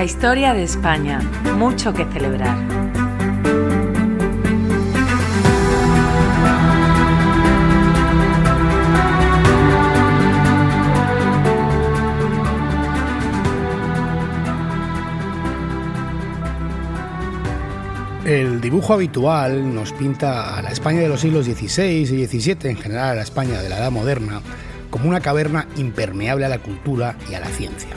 historia de España, mucho que celebrar. El dibujo habitual nos pinta a la España de los siglos XVI y XVII, en general a la España de la Edad Moderna, como una caverna impermeable a la cultura y a la ciencia.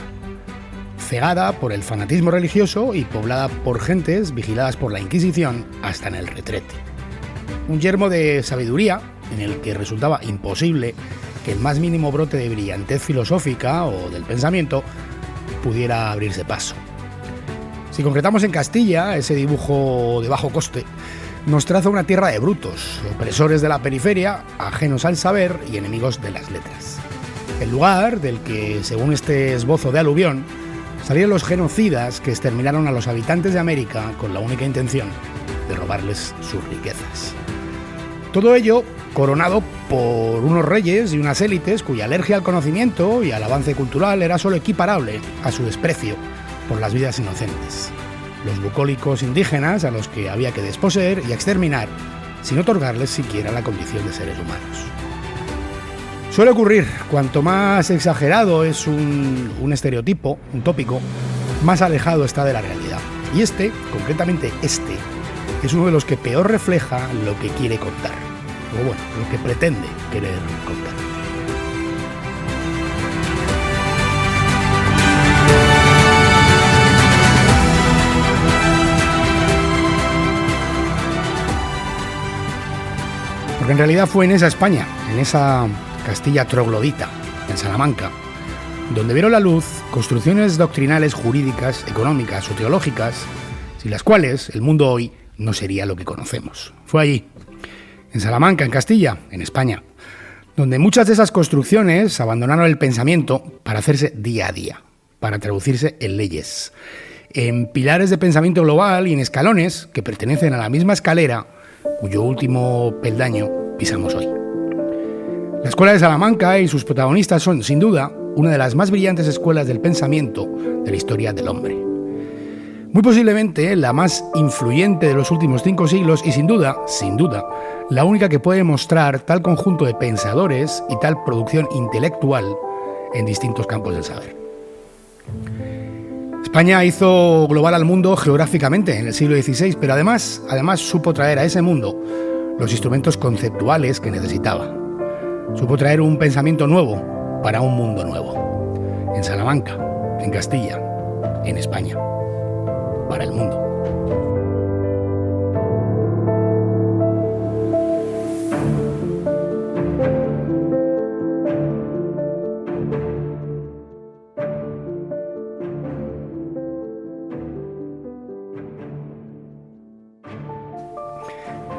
Cegada por el fanatismo religioso y poblada por gentes vigiladas por la Inquisición hasta en el retrete. Un yermo de sabiduría en el que resultaba imposible que el más mínimo brote de brillantez filosófica o del pensamiento pudiera abrirse paso. Si concretamos en Castilla, ese dibujo de bajo coste nos traza una tierra de brutos, opresores de la periferia, ajenos al saber y enemigos de las letras. El lugar del que, según este esbozo de aluvión, salieron los genocidas que exterminaron a los habitantes de América con la única intención de robarles sus riquezas. Todo ello coronado por unos reyes y unas élites cuya alergia al conocimiento y al avance cultural era solo equiparable a su desprecio por las vidas inocentes, los bucólicos indígenas a los que había que desposeer y exterminar sin otorgarles siquiera la condición de seres humanos. Suele ocurrir, cuanto más exagerado es un estereotipo, un tópico, más alejado está de la realidad. Y concretamente este, es uno de los que peor refleja lo que quiere contar, o bueno, lo que pretende querer contar. Porque en realidad fue en esa España, en esa Castilla troglodita, en Salamanca, donde vieron la luz construcciones doctrinales, jurídicas, económicas o teológicas, sin las cuales el mundo hoy no sería lo que conocemos. Fue allí, en Salamanca, en Castilla, en España, donde muchas de esas construcciones abandonaron el pensamiento para hacerse día a día, para traducirse en leyes, en pilares de pensamiento global y en escalones que pertenecen a la misma escalera cuyo último peldaño pisamos hoy. La Escuela de Salamanca y sus protagonistas son, sin duda, una de las más brillantes escuelas del pensamiento de la historia del hombre. Muy posiblemente la más influyente de los últimos 5 siglos y sin duda, la única que puede mostrar tal conjunto de pensadores y tal producción intelectual en distintos campos del saber. España hizo global al mundo geográficamente en el siglo XVI, pero además supo traer a ese mundo los instrumentos conceptuales que necesitaba. Supo traer un pensamiento nuevo para un mundo nuevo. En Salamanca, en Castilla, en España, para el mundo.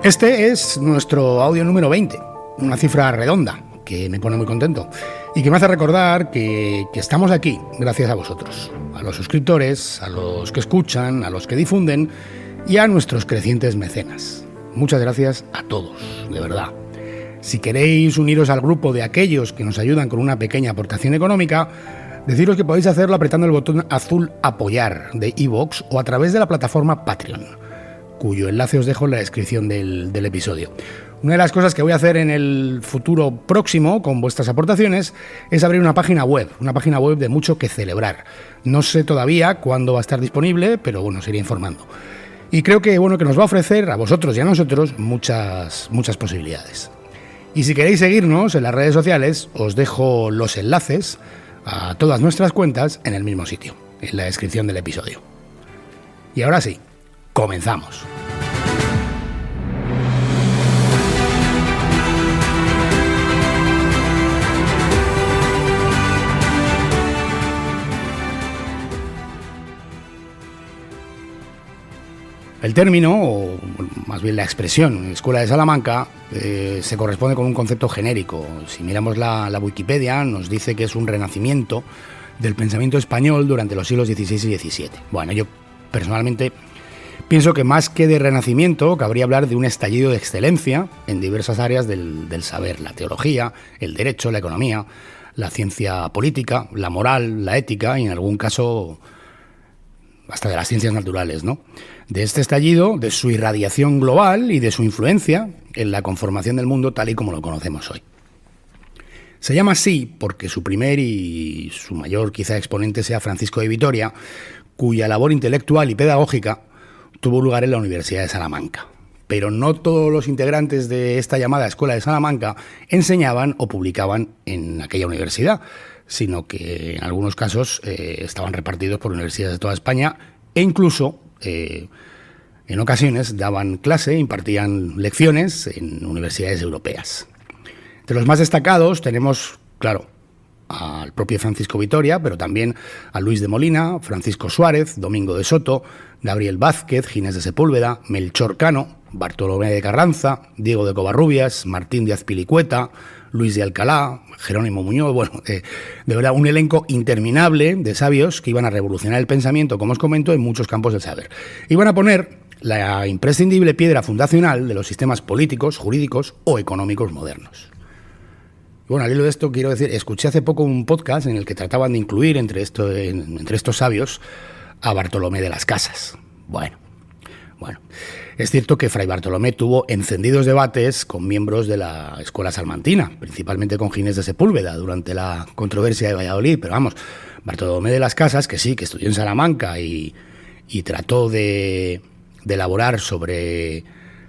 Este es nuestro audio número 20, una cifra redonda que me pone muy contento y que me hace recordar que estamos aquí gracias a vosotros, a los suscriptores, a los que escuchan, a los que difunden y a nuestros crecientes mecenas. Muchas gracias a todos, de verdad. Si queréis uniros al grupo de aquellos que nos ayudan con una pequeña aportación económica, deciros que podéis hacerlo apretando el botón azul Apoyar de iVoox o a través de la plataforma Patreon, cuyo enlace os dejo en la descripción del episodio. Una de las cosas que voy a hacer en el futuro próximo con vuestras aportaciones es abrir una página web de mucho que celebrar. No sé todavía cuándo va a estar disponible, pero bueno, os iré informando. Y creo que nos va a ofrecer a vosotros y a nosotros muchas posibilidades. Y si queréis seguirnos en las redes sociales, os dejo los enlaces a todas nuestras cuentas en el mismo sitio, en la descripción del episodio. Y ahora sí, comenzamos. El término, o más bien la expresión, Escuela de Salamanca, se corresponde con un concepto genérico. Si miramos la Wikipedia, nos dice que es un renacimiento del pensamiento español durante los siglos XVI y XVII. Bueno, yo personalmente pienso que más que de renacimiento, cabría hablar de un estallido de excelencia en diversas áreas del saber: la teología, el derecho, la economía, la ciencia política, la moral, la ética y en algún caso hasta de las ciencias naturales, ¿no? De este estallido, de su irradiación global y de su influencia en la conformación del mundo tal y como lo conocemos hoy. Se llama así porque su primer y su mayor quizá exponente sea Francisco de Vitoria, cuya labor intelectual y pedagógica tuvo lugar en la Universidad de Salamanca. Pero no todos los integrantes de esta llamada Escuela de Salamanca enseñaban o publicaban en aquella universidad, sino que en algunos casos estaban repartidos por universidades de toda España e incluso en ocasiones daban clase, impartían lecciones en universidades europeas. Entre los más destacados tenemos, claro, al propio Francisco Vitoria, pero también a Luis de Molina, Francisco Suárez, Domingo de Soto, Gabriel Vázquez, Ginés de Sepúlveda, Melchor Cano, Bartolomé de Carranza, Diego de Covarrubias, Martín de Azpilicueta, Luis de Alcalá, Jerónimo Muñoz, bueno, de verdad un elenco interminable de sabios que iban a revolucionar el pensamiento, como os comento, en muchos campos del saber. Iban a poner la imprescindible piedra fundacional de los sistemas políticos, jurídicos o económicos modernos. Bueno, al hilo de esto quiero decir, escuché hace poco un podcast en el que trataban de incluir entre estos sabios a Bartolomé de las Casas. Bueno, es cierto que Fray Bartolomé tuvo encendidos debates con miembros de la escuela salmantina, principalmente con Ginés de Sepúlveda, durante la controversia de Valladolid, pero vamos, Bartolomé de las Casas, que sí, que estudió en Salamanca y trató de elaborar sobre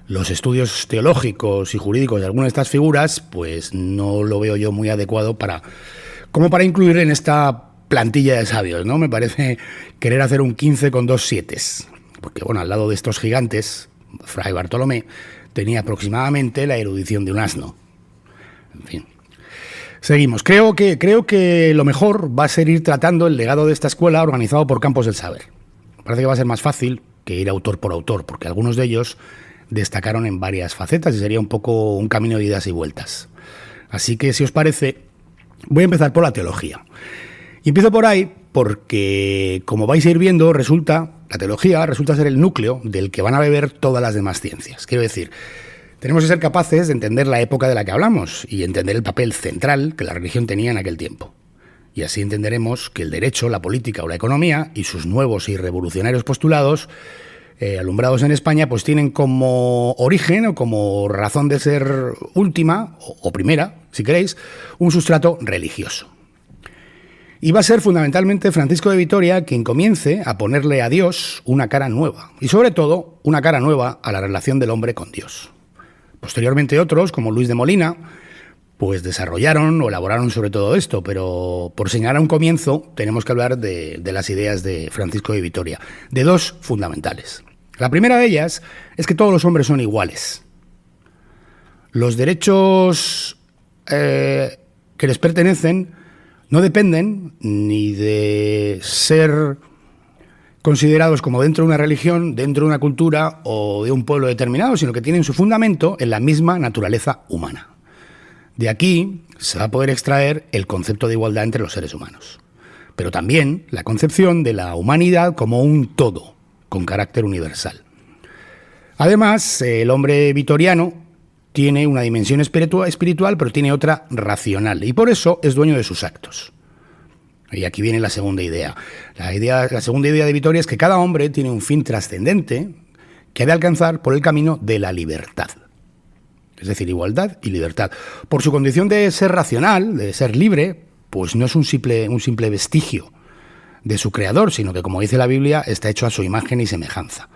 los estudios teológicos y jurídicos de algunas de estas figuras, pues no lo veo yo muy adecuado para incluir en esta plantilla de sabios, ¿no? Me parece querer hacer un 15 con 2 7s, porque bueno, al lado de estos gigantes, Fray Bartolomé tenía aproximadamente la erudición de un asno. En fin. Seguimos. Creo que lo mejor va a ser ir tratando el legado de esta escuela organizado por campos del saber. Parece que va a ser más fácil que ir autor por autor, porque algunos de ellos destacaron en varias facetas y sería un poco un camino de idas y vueltas. Así que, si os parece, voy a empezar por la teología. Y empiezo por ahí porque, como vais a ir viendo, la teología resulta ser el núcleo del que van a beber todas las demás ciencias. Quiero decir, tenemos que ser capaces de entender la época de la que hablamos y entender el papel central que la religión tenía en aquel tiempo. Y así entenderemos que el derecho, la política o la economía y sus nuevos y revolucionarios postulados alumbrados en España, pues tienen como origen o como razón de ser última o primera, si queréis, un sustrato religioso. Y va a ser fundamentalmente Francisco de Vitoria quien comience a ponerle a Dios una cara nueva, y sobre todo una cara nueva a la relación del hombre con Dios. Posteriormente otros, como Luis de Molina, pues desarrollaron o elaboraron sobre todo esto, pero por señalar un comienzo tenemos que hablar de las ideas de Francisco de Vitoria, de dos fundamentales. La primera de ellas es que todos los hombres son iguales. Los derechos que les pertenecen no dependen ni de ser considerados como dentro de una religión, dentro de una cultura o de un pueblo determinado, sino que tienen su fundamento en la misma naturaleza humana. De aquí se va a poder extraer el concepto de igualdad entre los seres humanos, pero también la concepción de la humanidad como un todo, con carácter universal. Además, el hombre vitoriano tiene una dimensión espiritual, pero tiene otra racional, y por eso es dueño de sus actos. Y aquí viene la segunda idea. La segunda idea de Vitoria es que cada hombre tiene un fin trascendente que ha de alcanzar por el camino de la libertad. Es decir, igualdad y libertad. Por su condición de ser racional, de ser libre, pues no es un simple vestigio de su creador, sino que, como dice la Biblia, está hecho a su imagen y semejanza.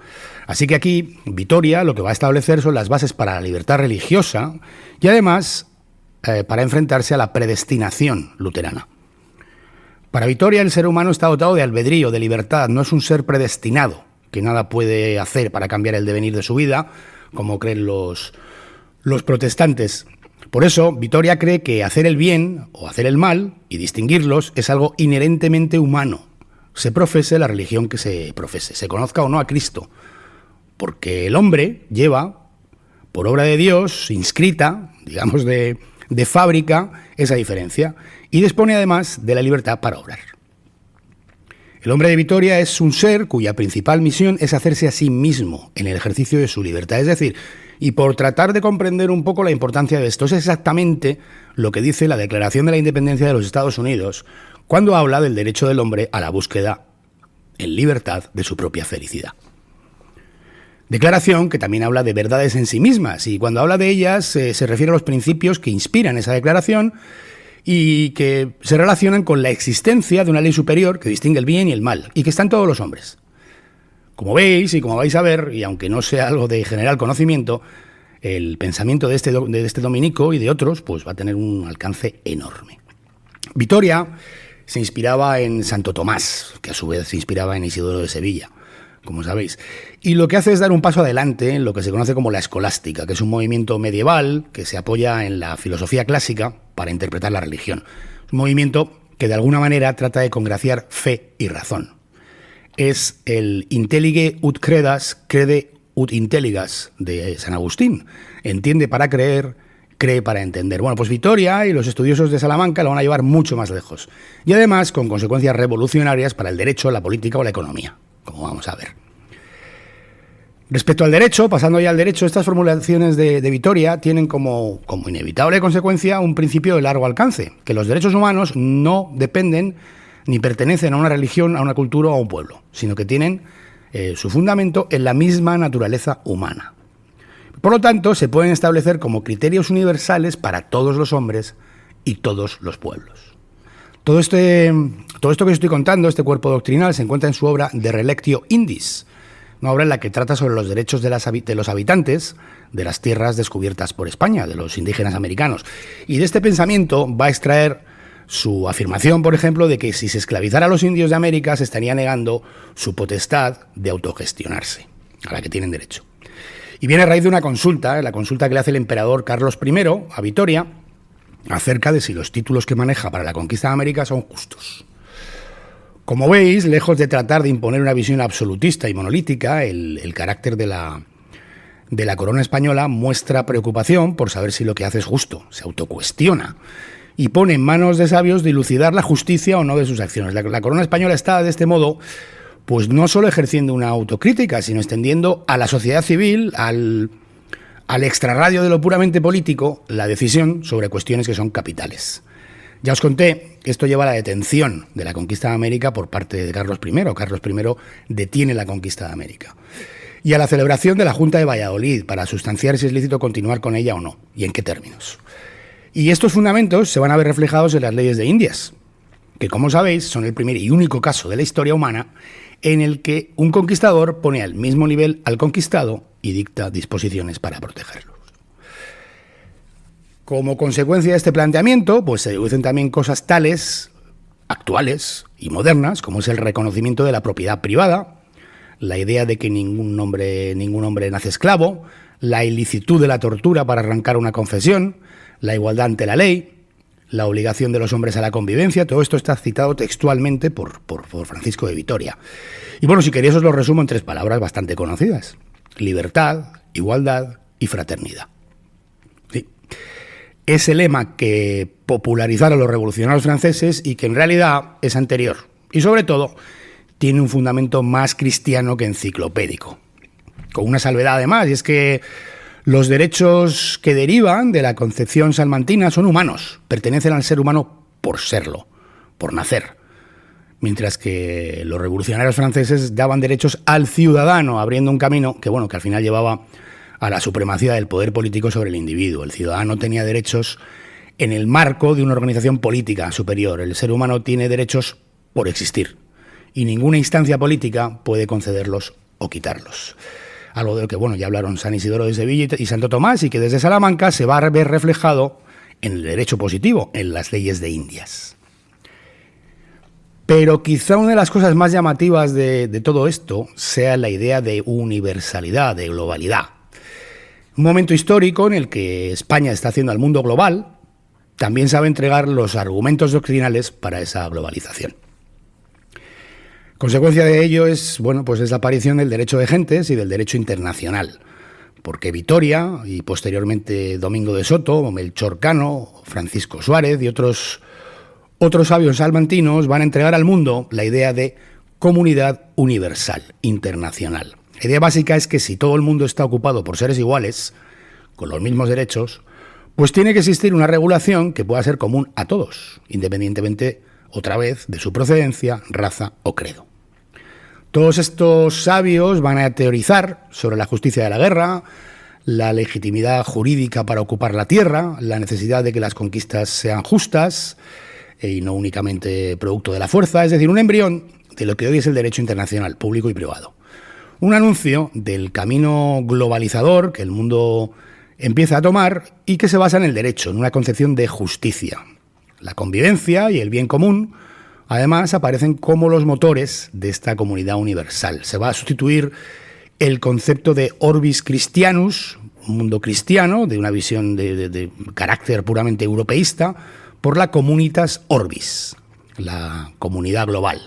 Así que aquí, Vitoria lo que va a establecer son las bases para la libertad religiosa y además para enfrentarse a la predestinación luterana. Para Vitoria, el ser humano está dotado de albedrío, de libertad, no es un ser predestinado, que nada puede hacer para cambiar el devenir de su vida, como creen los protestantes. Por eso, Vitoria cree que hacer el bien o hacer el mal y distinguirlos es algo inherentemente humano. Se profese la religión que se profese, se conozca o no a Cristo, porque el hombre lleva, por obra de Dios, inscrita, digamos de fábrica, esa diferencia, y dispone además de la libertad para obrar. El hombre de Vitoria es un ser cuya principal misión es hacerse a sí mismo en el ejercicio de su libertad, es decir, y por tratar de comprender un poco la importancia de esto, es exactamente lo que dice la Declaración de la Independencia de los Estados Unidos cuando habla del derecho del hombre a la búsqueda en libertad de su propia felicidad. Declaración que también habla de verdades en sí mismas, y cuando habla de ellas se refiere a los principios que inspiran esa declaración y que se relacionan con la existencia de una ley superior que distingue el bien y el mal, y que está en todos los hombres. Como veis y como vais a ver, y aunque no sea algo de general conocimiento, el pensamiento de este dominico y de otros pues va a tener un alcance enorme. Vitoria se inspiraba en Santo Tomás, que a su vez se inspiraba en Isidoro de Sevilla, como sabéis. Y lo que hace es dar un paso adelante en lo que se conoce como la escolástica, que es un movimiento medieval que se apoya en la filosofía clásica para interpretar la religión. Es un movimiento que de alguna manera trata de congraciar fe y razón. Es el intellige ut credas, crede ut intelligas de San Agustín. Entiende para creer, cree para entender. Bueno, pues Vitoria y los estudiosos de Salamanca lo van a llevar mucho más lejos. Y además con consecuencias revolucionarias para el derecho, la política o la economía, como vamos a ver. Respecto al derecho, pasando ya al derecho, estas formulaciones de Vitoria tienen como inevitable consecuencia un principio de largo alcance, que los derechos humanos no dependen ni pertenecen a una religión, a una cultura o a un pueblo, sino que tienen su fundamento en la misma naturaleza humana. Por lo tanto, se pueden establecer como criterios universales para todos los hombres y todos los pueblos. Todo esto que os estoy contando, este cuerpo doctrinal, se encuentra en su obra De Relectio Indis, una obra en la que trata sobre los derechos de los habitantes de las tierras descubiertas por España, de los indígenas americanos. Y de este pensamiento va a extraer su afirmación, por ejemplo, de que si se esclavizara a los indios de América se estaría negando su potestad de autogestionarse, a la que tienen derecho. Y viene a raíz de una consulta, la consulta que le hace el emperador Carlos I a Vitoria, acerca de si los títulos que maneja para la conquista de América son justos. Como veis, lejos de tratar de imponer una visión absolutista y monolítica, el carácter de la corona española muestra preocupación por saber si lo que hace es justo, se autocuestiona y pone en manos de sabios dilucidar la justicia o no de sus acciones. La corona española está, de este modo, pues no solo ejerciendo una autocrítica, sino extendiendo a la sociedad civil, al extrarradio de lo puramente político, la decisión sobre cuestiones que son capitales. Ya os conté que esto lleva a la detención de la conquista de América por parte de Carlos I. Carlos I detiene la conquista de América. Y a la celebración de la Junta de Valladolid para sustanciar si es lícito continuar con ella o no, y en qué términos. Y estos fundamentos se van a ver reflejados en las leyes de Indias, que, como sabéis, son el primer y único caso de la historia humana en el que un conquistador pone al mismo nivel al conquistado y dicta disposiciones para protegerlo. Como consecuencia de este planteamiento, pues se deducen también cosas tales, actuales y modernas, como es el reconocimiento de la propiedad privada, la idea de que ningún hombre nace esclavo, la ilicitud de la tortura para arrancar una confesión, la igualdad ante la ley, la obligación de los hombres a la convivencia. Todo esto está citado textualmente por Francisco de Vitoria. Y bueno, si queréis os lo resumo en 3 palabras bastante conocidas: libertad, igualdad y fraternidad. Sí. Es el lema que popularizaron los revolucionarios franceses y que en realidad es anterior. Y sobre todo, tiene un fundamento más cristiano que enciclopédico. Con una salvedad además, y es que los derechos que derivan de la concepción salmantina son humanos, pertenecen al ser humano por serlo, por nacer. Mientras que los revolucionarios franceses daban derechos al ciudadano, abriendo un camino que al final llevaba a la supremacía del poder político sobre el individuo. El ciudadano tenía derechos en el marco de una organización política superior. El ser humano tiene derechos por existir y ninguna instancia política puede concederlos o quitarlos. Algo de lo que ya hablaron San Isidoro de Sevilla y Santo Tomás, y que desde Salamanca se va a ver reflejado en el derecho positivo, en las leyes de Indias. Pero quizá una de las cosas más llamativas de todo esto sea la idea de universalidad, de globalidad. Un momento histórico en el que España está haciendo al mundo global, también sabe entregar los argumentos doctrinales para esa globalización. Consecuencia de ello es la aparición del derecho de gentes y del derecho internacional, porque Vitoria y posteriormente Domingo de Soto, Melchor Cano, Francisco Suárez y otros sabios salmantinos van a entregar al mundo la idea de comunidad universal, internacional. La idea básica es que si todo el mundo está ocupado por seres iguales, con los mismos derechos, pues tiene que existir una regulación que pueda ser común a todos, independientemente, otra vez, de su procedencia, raza o credo. Todos estos sabios van a teorizar sobre la justicia de la guerra, la legitimidad jurídica para ocupar la tierra, la necesidad de que las conquistas sean justas y no únicamente producto de la fuerza, es decir, un embrión de lo que hoy es el derecho internacional, público y privado. Un anuncio del camino globalizador que el mundo empieza a tomar y que se basa en el derecho, en una concepción de justicia. La convivencia y el bien común, además, aparecen como los motores de esta comunidad universal. Se va a sustituir el concepto de Orbis Christianus, un mundo cristiano, de una visión de carácter puramente europeísta, por la Communitas Orbis, la comunidad global.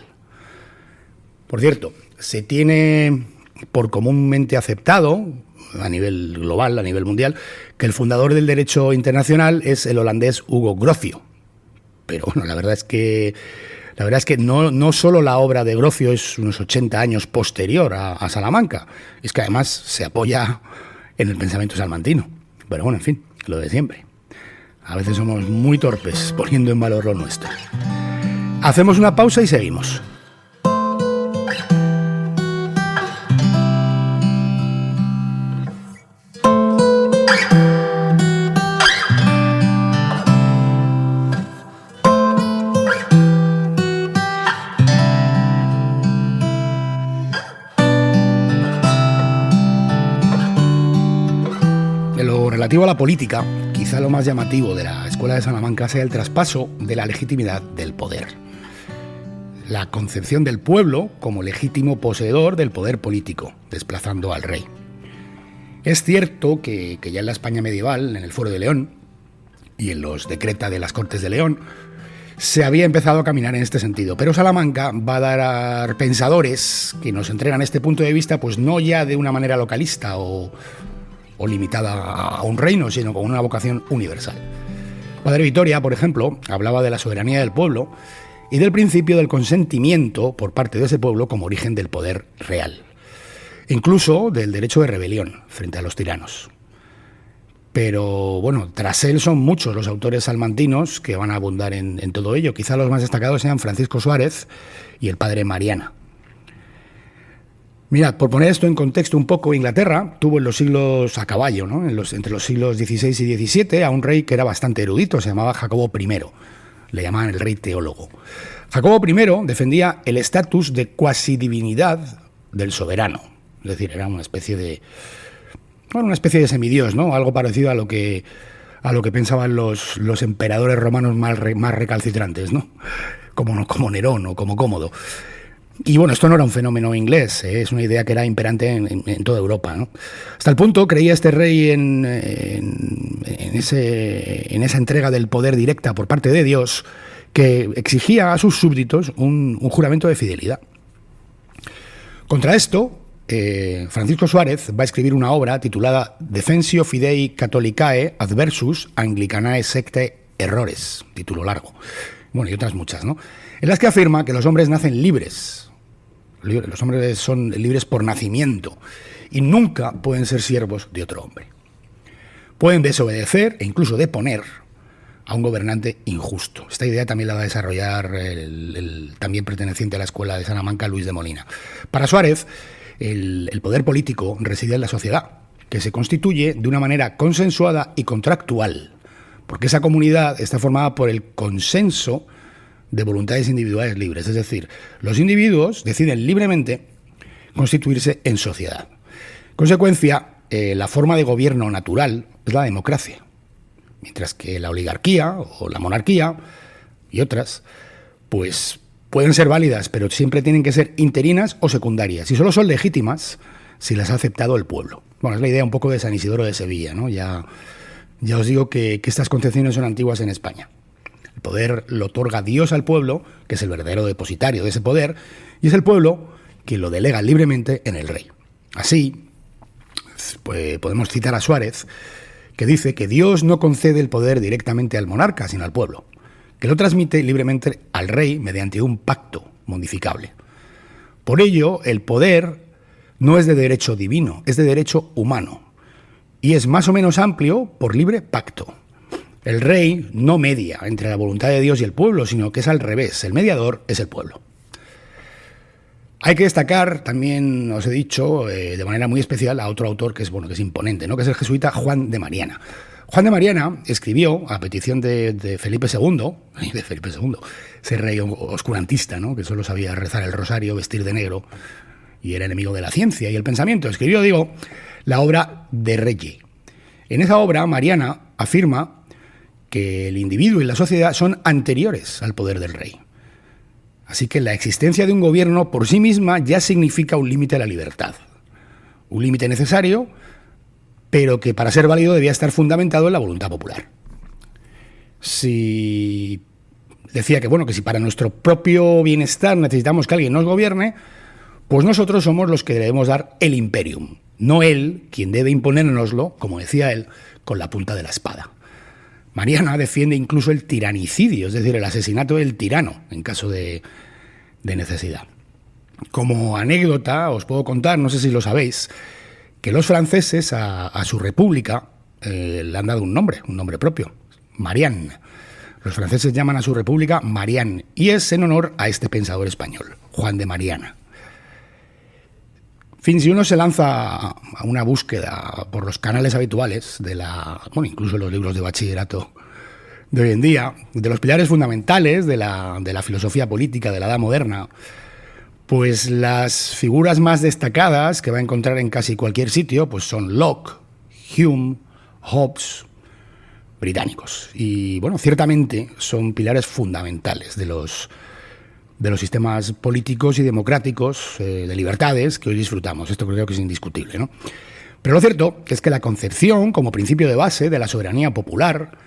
Por cierto, se tiene por comúnmente aceptado, a nivel global, a nivel mundial, que el fundador del derecho internacional es el holandés Hugo Grocio. Pero bueno, la verdad es que no solo la obra de Grocio es unos 80 años posterior a Salamanca, es que además se apoya en el pensamiento salmantino. Pero bueno, en fin, lo de siempre. A veces somos muy torpes poniendo en valor lo nuestro. Hacemos una pausa y seguimos. Relativo a la política, quizá lo más llamativo de la Escuela de Salamanca sea el traspaso de la legitimidad del poder. La concepción del pueblo como legítimo poseedor del poder político, desplazando al rey. Es cierto que ya en la España medieval, en el Fuero de León y en los decreta de las Cortes de León, se había empezado a caminar en este sentido. Pero Salamanca va a dar pensadores que nos entregan este punto de vista, pues no ya de una manera localista o limitada a un reino, sino con una vocación universal. Padre Vitoria, por ejemplo, hablaba de la soberanía del pueblo y del principio del consentimiento por parte de ese pueblo como origen del poder real. Incluso del derecho de rebelión frente a los tiranos. Pero bueno, tras él son muchos los autores salmantinos que van a abundar en todo ello. Quizá los más destacados sean Francisco Suárez y el padre Mariana. Mirad, por poner esto en contexto un poco, Inglaterra tuvo en los siglos a caballo, ¿no? Entre los siglos XVI y XVII, a un rey que era bastante erudito, se llamaba Jacobo I. Le llamaban el rey teólogo. Jacobo I defendía el estatus de cuasi-divinidad del soberano. Es decir, era una especie de semidios, ¿no? Algo parecido a lo que pensaban los emperadores romanos más recalcitrantes, ¿no? Como Nerón o como Cómodo. Y bueno, esto no era un fenómeno inglés, es una idea que era imperante en toda Europa, ¿no? Hasta el punto creía este rey en esa entrega del poder directa por parte de Dios, que exigía a sus súbditos un juramento de fidelidad. Contra esto, Francisco Suárez va a escribir una obra titulada Defensio Fidei Catholicae adversus Anglicanae secte errores, título largo, bueno, y otras muchas, ¿no? En las que afirma que los hombres nacen libres. Los hombres son libres por nacimiento y nunca pueden ser siervos de otro hombre. Pueden desobedecer e incluso deponer a un gobernante injusto. Esta idea también la va a desarrollar el también perteneciente a la Escuela de Salamanca, Luis de Molina. Para Suárez, el poder político reside en la sociedad, que se constituye de una manera consensuada y contractual, porque esa comunidad está formada por el consenso de voluntades individuales libres, es decir, los individuos deciden libremente constituirse en sociedad. En consecuencia, la forma de gobierno natural es la democracia, mientras que la oligarquía o la monarquía y otras, pues pueden ser válidas, pero siempre tienen que ser interinas o secundarias, y solo son legítimas si las ha aceptado el pueblo. Bueno, es la idea un poco de San Isidoro de Sevilla, ¿no? Ya os digo que estas concepciones son antiguas en España. El poder lo otorga Dios al pueblo, que es el verdadero depositario de ese poder, y es el pueblo quien lo delega libremente en el rey. Así, pues, podemos citar a Suárez, que dice que Dios no concede el poder directamente al monarca, sino al pueblo, que lo transmite libremente al rey mediante un pacto modificable. Por ello, el poder no es de derecho divino, es de derecho humano, y es más o menos amplio por libre pacto. El rey no media entre la voluntad de Dios y el pueblo, sino que es al revés, el mediador es el pueblo. Hay que destacar, también os he dicho, de manera muy especial a otro autor que es imponente, ¿no? Que es el jesuita Juan de Mariana. Juan de Mariana escribió, a petición de Felipe II, ese rey oscurantista, ¿no? Que solo sabía rezar el rosario, vestir de negro, y era enemigo de la ciencia y el pensamiento. Escribió, la obra De Regi. En esa obra, Mariana afirma que el individuo y la sociedad son anteriores al poder del rey. Así que la existencia de un gobierno por sí misma ya significa un límite a la libertad. Un límite necesario, pero que para ser válido debía estar fundamentado en la voluntad popular. Decía que si para nuestro propio bienestar necesitamos que alguien nos gobierne, pues nosotros somos los que debemos dar el imperium, no él quien debe imponérnoslo, como decía él, con la punta de la espada. Mariana defiende incluso el tiranicidio, es decir, el asesinato del tirano en caso de necesidad. Como anécdota os puedo contar, no sé si lo sabéis, que los franceses a su república le han dado un nombre propio, Marianne. Los franceses llaman a su república Marianne y es en honor a este pensador español, Juan de Mariana. En fin, si uno se lanza a una búsqueda por los canales habituales incluso los libros de bachillerato de hoy en día, de los pilares fundamentales de la filosofía política de la Edad Moderna, pues las figuras más destacadas que va a encontrar en casi cualquier sitio pues son Locke, Hume, Hobbes, británicos. Y ciertamente son pilares fundamentales de los sistemas políticos y democráticos, de libertades que hoy disfrutamos. Esto creo que es indiscutible, ¿no? Pero lo cierto es que la concepción como principio de base de la soberanía popular,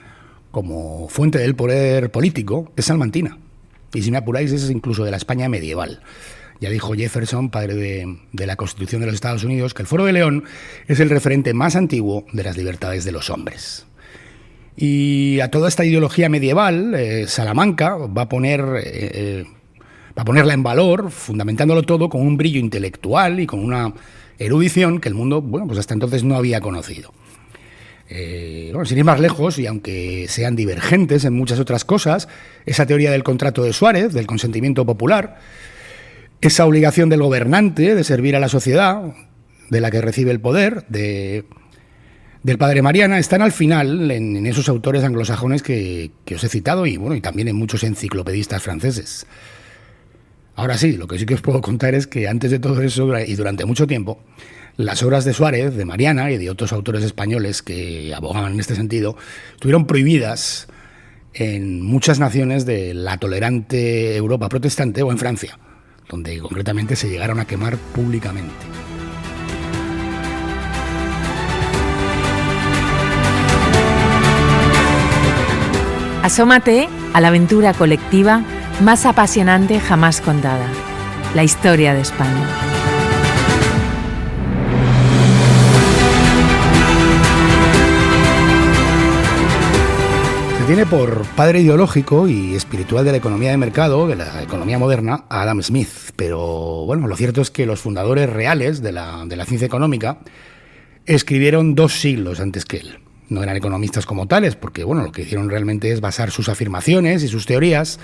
como fuente del poder político, es salmantina. Y si me apuráis, es incluso de la España medieval. Ya dijo Jefferson, padre de la Constitución de los Estados Unidos, que el Fuero de León es el referente más antiguo de las libertades de los hombres. Y a toda esta ideología medieval, Salamanca va a ponerla en valor, fundamentándolo todo con un brillo intelectual y con una erudición que el mundo, hasta entonces no había conocido. Sin ir más lejos, y aunque sean divergentes en muchas otras cosas, esa teoría del contrato de Suárez, del consentimiento popular, esa obligación del gobernante de servir a la sociedad, de la que recibe el poder, del padre Mariana, están al final en esos autores anglosajones que os he citado y también en muchos enciclopedistas franceses. Ahora sí, lo que sí que os puedo contar es que antes de todo eso y durante mucho tiempo, las obras de Suárez, de Mariana y de otros autores españoles que abogaban en este sentido, estuvieron prohibidas en muchas naciones de la tolerante Europa protestante o en Francia, donde concretamente se llegaron a quemar públicamente. Asómate a la aventura colectiva más apasionante jamás contada, la historia de España. Se tiene por padre ideológico y espiritual de la economía de mercado, de la economía moderna, a Adam Smith, pero lo cierto es que los fundadores reales de la ciencia económica escribieron 2 siglos antes que él. No eran economistas como tales, porque lo que hicieron realmente es basar sus afirmaciones y sus teorías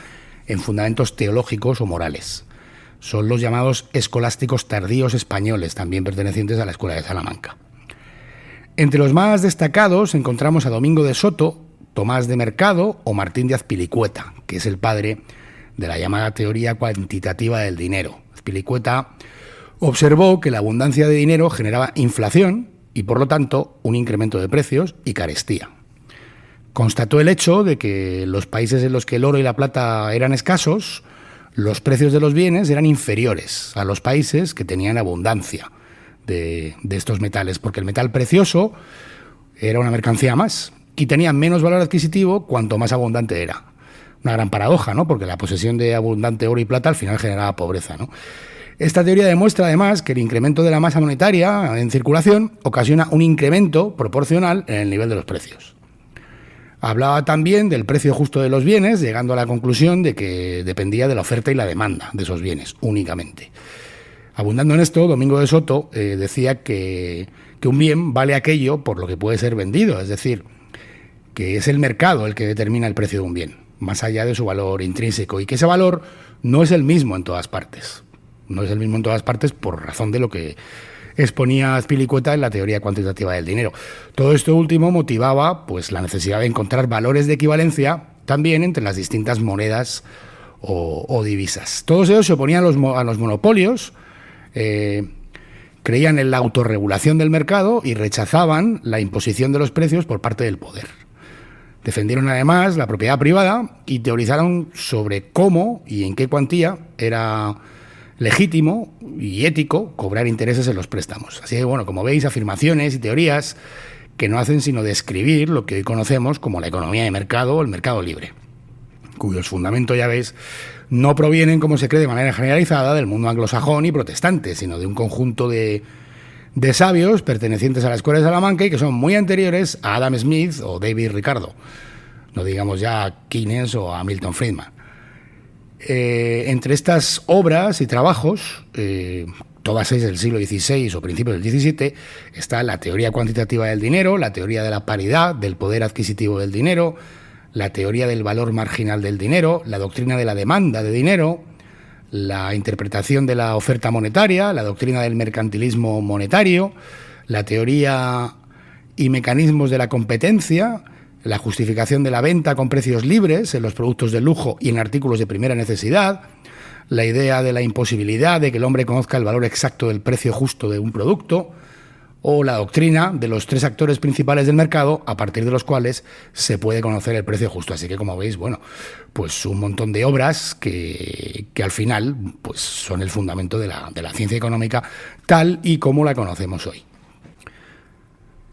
en fundamentos teológicos o morales. Son los llamados escolásticos tardíos españoles, también pertenecientes a la Escuela de Salamanca. Entre los más destacados encontramos a Domingo de Soto, Tomás de Mercado o Martín de Azpilicueta, que es el padre de la llamada teoría cuantitativa del dinero. Azpilicueta observó que la abundancia de dinero generaba inflación y, por lo tanto, un incremento de precios y carestía. Constató el hecho de que los países en los que el oro y la plata eran escasos, los precios de los bienes eran inferiores a los países que tenían abundancia de estos metales, porque el metal precioso era una mercancía más y tenía menos valor adquisitivo cuanto más abundante era. Una gran paradoja, ¿no? Porque la posesión de abundante oro y plata al final generaba pobreza, ¿no? Esta teoría demuestra además que el incremento de la masa monetaria en circulación ocasiona un incremento proporcional en el nivel de los precios. Hablaba también del precio justo de los bienes, llegando a la conclusión de que dependía de la oferta y la demanda de esos bienes únicamente. Abundando en esto, Domingo de Soto decía que un bien vale aquello por lo que puede ser vendido, es decir, que es el mercado el que determina el precio de un bien, más allá de su valor intrínseco, y que ese valor no es el mismo en todas partes. no es el mismo en todas partes por razón de lo que exponía Azpilicueta en la teoría cuantitativa del dinero. Todo esto último motivaba pues, la necesidad de encontrar valores de equivalencia también entre las distintas monedas o divisas. Todos ellos se oponían a los monopolios, creían en la autorregulación del mercado y rechazaban la imposición de los precios por parte del poder. Defendieron además la propiedad privada y teorizaron sobre cómo y en qué cuantía era legítimo y ético cobrar intereses en los préstamos. Así que, bueno, como veis, afirmaciones y teorías que no hacen sino describir lo que hoy conocemos como la economía de mercado o el mercado libre, cuyos fundamentos, ya veis, no provienen, como se cree de manera generalizada, del mundo anglosajón y protestante, sino de un conjunto de sabios pertenecientes a la Escuela de Salamanca y que son muy anteriores a Adam Smith o David Ricardo, no digamos ya a Keynes o a Milton Friedman. Entre estas obras y trabajos, todas ellas del siglo XVI o principios del XVII, está la teoría cuantitativa del dinero, la teoría de la paridad, del poder adquisitivo del dinero, la teoría del valor marginal del dinero, la doctrina de la demanda de dinero, la interpretación de la oferta monetaria, la doctrina del mercantilismo monetario, la teoría y mecanismos de la competencia, la justificación de la venta con precios libres en los productos de lujo y en artículos de primera necesidad, la idea de la imposibilidad de que el hombre conozca el valor exacto del precio justo de un producto, o la doctrina de los tres actores principales del mercado, a partir de los cuales se puede conocer el precio justo. Así que, como veis, bueno, pues un montón de obras que al final pues son el fundamento de la ciencia económica tal y como la conocemos hoy.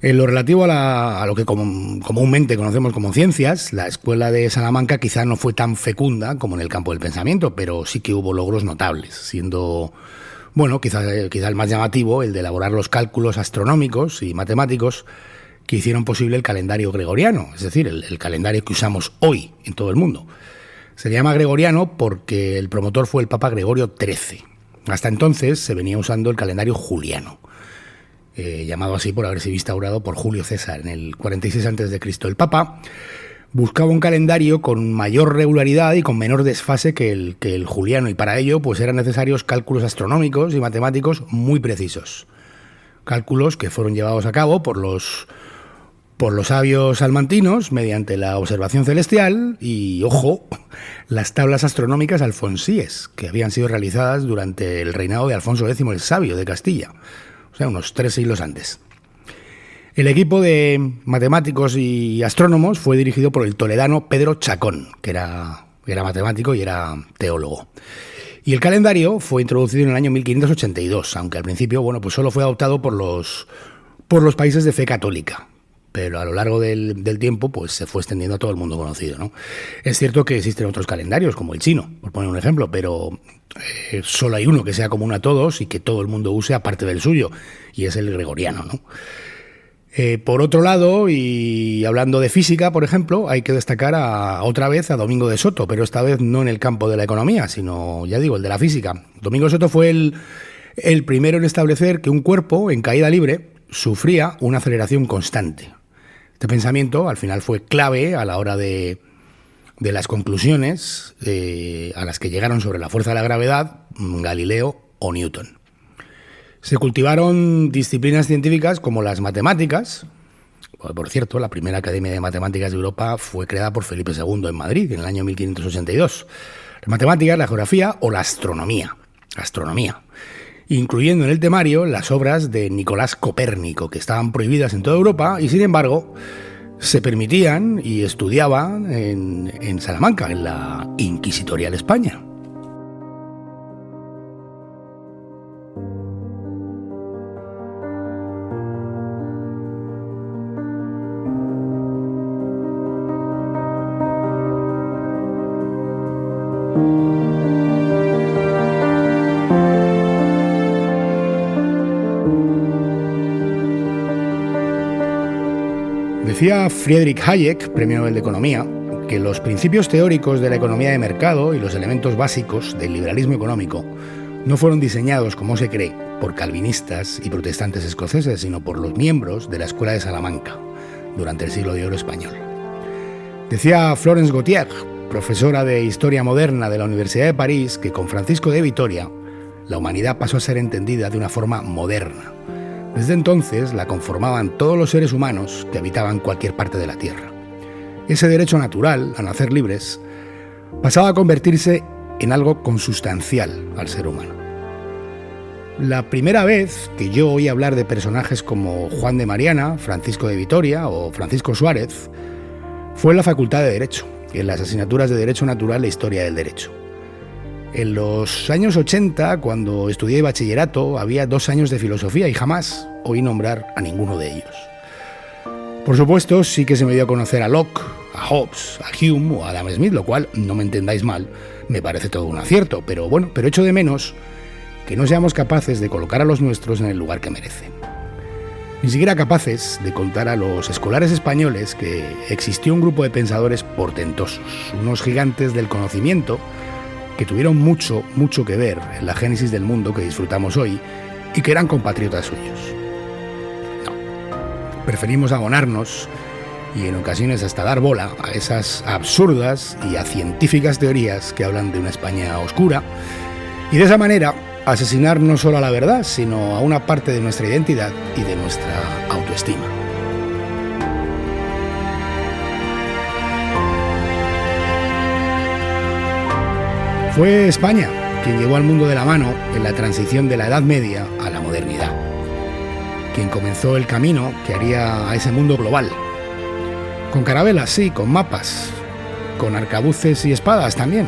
En lo relativo a lo que comúnmente conocemos como ciencias, la Escuela de Salamanca quizá no fue tan fecunda como en el campo del pensamiento, pero sí que hubo logros notables, siendo, bueno, quizá el más llamativo el de elaborar los cálculos astronómicos y matemáticos que hicieron posible el calendario gregoriano, es decir, el calendario que usamos hoy en todo el mundo. Se llama gregoriano porque el promotor fue el Papa Gregorio XIII. Hasta entonces se venía usando el calendario juliano, llamado así por haberse instaurado por Julio César en el 46 a.C. El Papa buscaba un calendario con mayor regularidad y con menor desfase que el juliano, y para ello pues eran necesarios cálculos astronómicos y matemáticos muy precisos. Cálculos que fueron llevados a cabo por los sabios salmantinos mediante la observación celestial y, ojo, las tablas astronómicas alfonsíes, que habían sido realizadas durante el reinado de Alfonso X el Sabio de Castilla, o sea, unos 3 siglos antes. El equipo de matemáticos y astrónomos fue dirigido por el toledano Pedro Chacón, que era matemático y era teólogo. Y el calendario fue introducido en el año 1582, aunque al principio, bueno, pues solo fue adoptado por los países de fe católica. Pero a lo largo del tiempo pues se fue extendiendo a todo el mundo conocido, ¿no? Es cierto que existen otros calendarios, como el chino, por poner un ejemplo, pero solo hay uno que sea común a todos y que todo el mundo use aparte del suyo, y es el gregoriano, ¿no? Por otro lado, y hablando de física, por ejemplo, hay que destacar otra vez a Domingo de Soto, pero esta vez no en el campo de la economía, sino, ya digo, el de la física. Domingo de Soto fue el primero en establecer que un cuerpo en caída libre sufría una aceleración constante. Este pensamiento al final fue clave a la hora de las conclusiones a las que llegaron sobre la fuerza de la gravedad Galileo o Newton. Se cultivaron disciplinas científicas como las matemáticas. Por cierto, la primera Academia de Matemáticas de Europa fue creada por Felipe II en Madrid en el año 1582. Las matemáticas, la geografía o la astronomía, incluyendo en el temario las obras de Nicolás Copérnico, que estaban prohibidas en toda Europa y, sin embargo, se permitían y estudiaban en Salamanca, en la inquisitorial España. Decía Friedrich Hayek, premio Nobel de Economía, que los principios teóricos de la economía de mercado y los elementos básicos del liberalismo económico no fueron diseñados, como se cree, por calvinistas y protestantes escoceses, sino por los miembros de la Escuela de Salamanca durante el siglo de oro español. Decía Florence Gautier, profesora de Historia Moderna de la Universidad de París, que con Francisco de Vitoria la humanidad pasó a ser entendida de una forma moderna. Desde entonces la conformaban todos los seres humanos que habitaban cualquier parte de la Tierra. Ese derecho natural a nacer libres pasaba a convertirse en algo consustancial al ser humano. La primera vez que yo oí hablar de personajes como Juan de Mariana, Francisco de Vitoria o Francisco Suárez fue en la Facultad de Derecho, en las asignaturas de Derecho Natural e Historia del Derecho. En los años 80, cuando estudié bachillerato, había 2 años de filosofía y jamás oí nombrar a ninguno de ellos. Por supuesto, sí que se me dio a conocer a Locke, a Hobbes, a Hume o a Adam Smith, lo cual, no me entendáis mal, me parece todo un acierto, pero echo de menos que no seamos capaces de colocar a los nuestros en el lugar que merecen. Ni siquiera capaces de contar a los escolares españoles que existió un grupo de pensadores portentosos, unos gigantes del conocimiento que tuvieron mucho que ver en la génesis del mundo que disfrutamos hoy y que eran compatriotas suyos. No, preferimos abonarnos y en ocasiones hasta dar bola a esas absurdas y a científicas teorías que hablan de una España oscura y de esa manera asesinar no solo a la verdad, sino a una parte de nuestra identidad y de nuestra autoestima. Fue España quien llevó al mundo de la mano en la transición de la Edad Media a la modernidad, quien comenzó el camino que haría a ese mundo global. Con carabelas, sí, con mapas, con arcabuces y espadas también,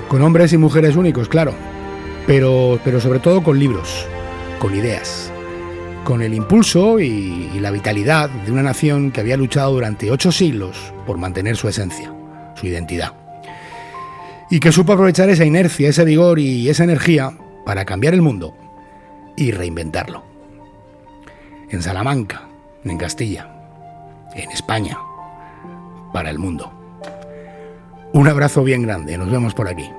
con hombres y mujeres únicos, claro, pero sobre todo con libros, con ideas, con el impulso y la vitalidad de una nación que había luchado durante 8 siglos por mantener su esencia, su identidad, y que supo aprovechar esa inercia, ese vigor y esa energía para cambiar el mundo y reinventarlo. En Salamanca, en Castilla, en España, para el mundo. Un abrazo bien grande, nos vemos por aquí.